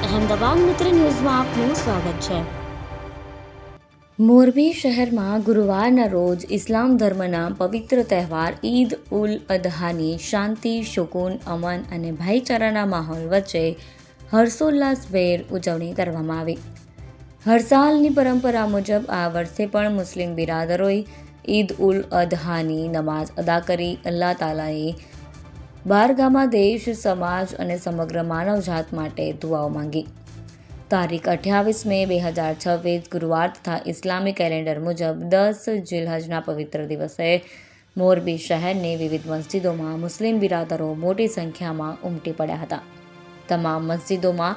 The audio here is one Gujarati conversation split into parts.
અહેમદાબાદ મિત્ર ન્યૂઝમાં આપનું સ્વાગત છે। મોરબી શહેરમાં ગુરુવારના રોજ ઇસ્લામ ધર્મના પવિત્ર તહેવાર ઈદ ઉલ અદહાની શાંતિ, સુકૂન, અમન અને ભાઈચારાના માહોલ વચ્ચે હર્ષોલ્લાસભેર ઉજવણી કરવામાં આવી। હર સાલની પરંપરા મુજબ આ વર્ષે પણ મુસ્લિમ બિરાદરોએ ઈદ ઉલ અદહાની નમાઝ અદા કરી અલ્લાહ તાલાએ બારગામાં દેશ, સમાજ અને સમગ્ર માનવજાત માટે દુઆઓ માંગી। તારીખ 28 મે 2026 ગુરુવાર તથા ઇસ્લામી કેલેન્ડર મુજબ 10 જિલ્હજના પવિત્ર દિવસે મોરબી શહેરની વિવિધ મસ્જિદોમાં મુસ્લિમ બિરાદરો મોટી સંખ્યામાં ઉમટી પડ્યા હતા। તમામ મસ્જિદોમાં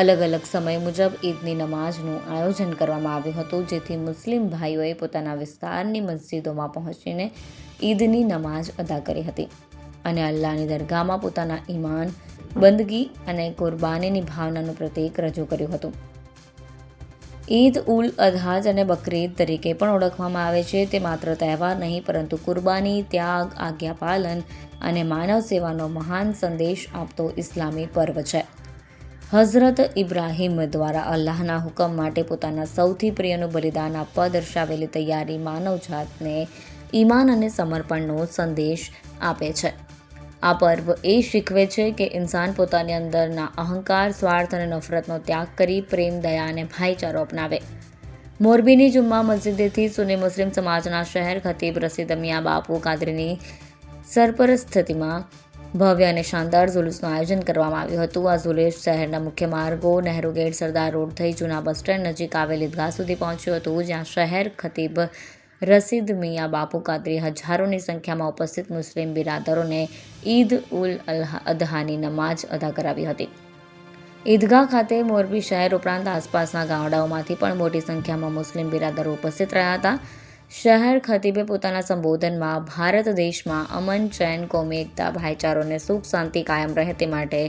અલગ અલગ સમય મુજબ ઈદની નમાઝનું આયોજન કરવામાં આવ્યું હતું, જેથી મુસ્લિમ ભાઈઓએ પોતાના વિસ્તારની મસ્જિદોમાં પહોંચીને ઈદની નમાઝ અદા કરી હતી અને અલ્લાહની દરગાહમાં પોતાના ઈમાન, બંદગી અને કુરબાનીની ભાવનાનું પ્રતીક રજૂ કર્યું હતું। ઈદ ઉલ અદહા અને બકરીદ તરીકે પણ ઓળખવામાં આવે છે। તે માત્ર તહેવાર નહીં, પરંતુ કુરબાની, ત્યાગ, આજ્ઞાપાલન અને માનવ સેવાનો મહાન સંદેશ આપતો ઇસ્લામી પર્વ છે। હઝરત ઇબ્રાહીમ દ્વારા અલ્લાહના હુકમ માટે પોતાના સૌથી પ્રિયનું બલિદાન આપવા દર્શાવેલી તૈયારી માનવજાતને ઈમાન અને સમર્પણનો સંદેશ આપે છે। આ પર્વ એ શીખવે છે કે ઇન્સાન પોતાની અંદરના અહંકાર, સ્વાર્થ અને નફરતનો ત્યાગ કરી પ્રેમ, દયા અને ભાઈચારો અપનાવે। મોરબીની જુમ્મા મસ્જિદેથી સુન્ની મુસ્લિમ સમાજના શહેર ખતીબ રશીદ મિયાં બાપુ કાદરીની સરપરસ્તીમાં ભવ્ય અને શાનદાર ઝુલુસનું આયોજન કરવામાં આવ્યું હતું। આ ઝુલુસ શહેરના મુખ્ય માર્ગો, નહેરુ ગેટ, સરદાર રોડ થઈ જૂના બસ સ્ટેન્ડ નજીક આવેલ ઈદગાહ સુધી પહોંચ્યું હતું, જ્યાં શહેર ખતીબ રશીદ મિયાં બાપુ કાદરી હજારોની સંખ્યામાં ઉપસ્થિત મુસ્લિમ બિરાદરોને ઈદ ઉલ અદહાની નમાઝ અદા કરાવી હતી। ઈદગાહ ખાતે મોરબી શહેર ઉપરાંત આસપાસના ગામડાઓમાંથી પણ મોટી સંખ્યામાં મુસ્લિમ બિરાદરો ઉપસ્થિત રહ્યા હતા। શહેર ખતીબે પોતાના સંબોધનમાં ભારત દેશમાં અમન, ચેન, કોમી એકતા, ભાઈચારો અને સુખ શાંતિ કાયમ રહે તે માટે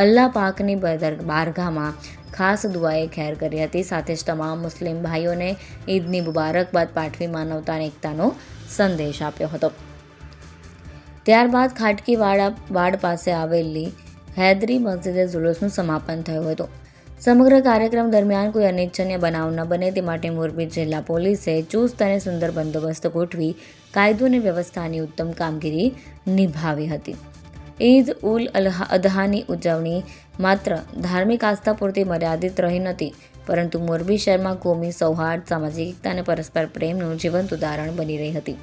અલ્લાહ પાકની બારગાહમાં ખાસ દુઆએ ખેર કરી હતી। સાથે જ તમામ મુસ્લિમ ભાઈઓને ઈદની મુબારકબાદ પાઠવી માનવતા અને એકતાનો સંદેશ આપ્યો હતો। ત્યારબાદ ખાટકી વાડ પાસે આવેલી હૈદરી મસ્જિદે ઝુલુસનું સમાપન થયું હતું। સમગ્ર કાર્યક્રમ દરમિયાન કોઈ અનિચ્છનીય બનાવ ન બને તે માટે મોરબી જિલ્લા પોલીસે ચુસ્ત અને સુંદર બંદોબસ્ત ગોઠવી કાયદો અને વ્યવસ્થાની ઉત્તમ કામગીરી નિભાવી હતી। ઈદ ઉલ અદહાની ઉજવણી માત્ર ધાર્મિક આસ્થા પૂરતી મર્યાદિત રહી નથી, પરંતુ મોરબી શહેરમાં કોમી સૌહાર્દ, સામાજિક એકતા અને પરસ્પર પ્રેમનું જીવંત ઉદાહરણ બની રહી હતી।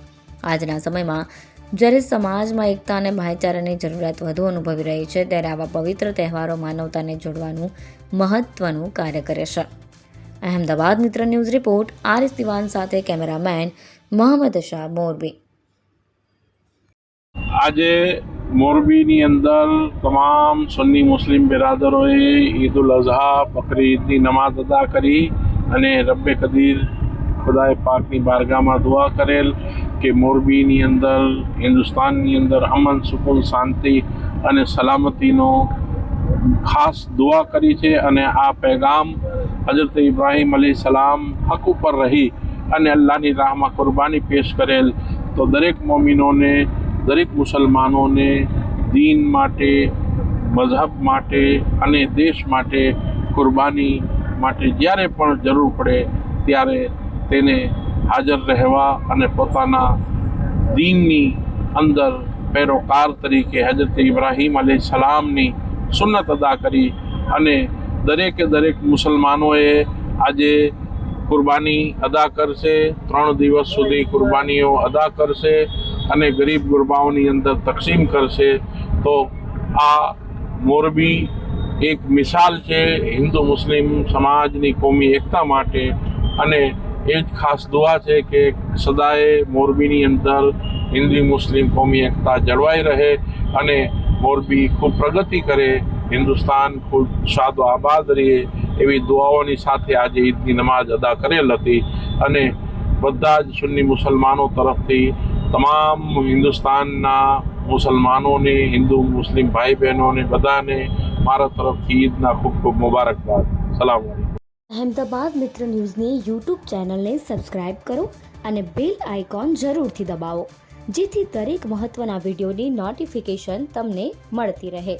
આજના સમયમાં જ્યારે સમાજમાં એકતા અને ભાઈચારાની જરૂરિયાત વધુ અનુભવી રહી છે, ત્યારે આવા પવિત્ર તહેવારો માનવતાને જોડવાનું મહત્વનું કાર્ય કરે છે। અહેમદાબાદ મિત્ર ન્યૂઝ રિપોર્ટ આરિફ દિવાન સાથે કેમેરામેન મોહમ્મદ શાહ, મોરબી। આજે મોરબીની અંદર તમામ સુન્ની મુસ્લિમ બિરાદરોએ ઈદ ઉલ અઝહા, બકરીદની નમાઝ અદા કરી અને રબ્બે કદીર ખુદાએ પાકની બારગાહમાં દુઆ કરેલ કે મોરબીની અંદર, હિન્દુસ્તાનની અંદર અમન, સુકૂન, શાંતિ અને સલામતીનો ખાસ દુઆ કરી છે। અને આ પૈગામ હઝરત ઇબ્રાહીમ અલૈહિ સલામ હક ઉપર રહી અને અલ્લાહની રાહમાં કુરબાની પેશ કરેલ, તો દરેક મોમિનોને, દરેક મુસલમાનોને દીન માટે, મઝહબ માટે અને દેશ માટે કુરબાની માટે જ્યારે પણ જરૂર પડે ત્યારે તેને હાજર રહેવા અને પોતાના દીનની અંદર પેરોકાર તરીકે હઝરત ઇબ્રાહીમ અલૈહિ સલામની સુન્નત અદા કરી અને દરેક મુસલમાનોએ આજે કુરબાની અદા કરશે। 3 દિવસ સુધી કુરબાનીઓ અદા કરશે અને ગરીબ ગુરબાઓની અંદર તકસીમ કરશે। તો આ મોરબી એક મિસાલ છે હિન્દુ મુસ્લિમ સમાજની કોમી એકતા માટે, અને એ જ ખાસ દુઆ છે કે સદાએ મોરબીની અંદર હિન્દુ મુસ્લિમ કોમી એકતા જળવાઈ રહે અને મોરબી ખૂબ પ્રગતિ કરે, હિન્દુસ્તાન ખૂબ શાદ આબાદ રહે, એવી દુઆઓની સાથે આજે ઈદની નમાઝ અદા કરેલ હતી। અને બધા જ સુન્ની મુસલમાનો તરફથી તમામ હિન્દુસ્તાનના મુસલમાનોને, હિન્દુ મુસ્લિમ ભાઈ બહેનોને બધાને મારા તરફથી ઈદના ખૂબ ખૂબ મુબારકબાદ। સલામ વાલેકુમ। અહેમદાબાદ મિત્ર ન્યૂઝની યુટ્યુબ ચેનલને સબસ્ક્રાઇબ કરો અને બેલ આઇકોન જરૂરથી દબાવો, જેથી દરેક મહત્ત્વના વિડીયોની નોટિફિકેશન તમને મળતી રહે।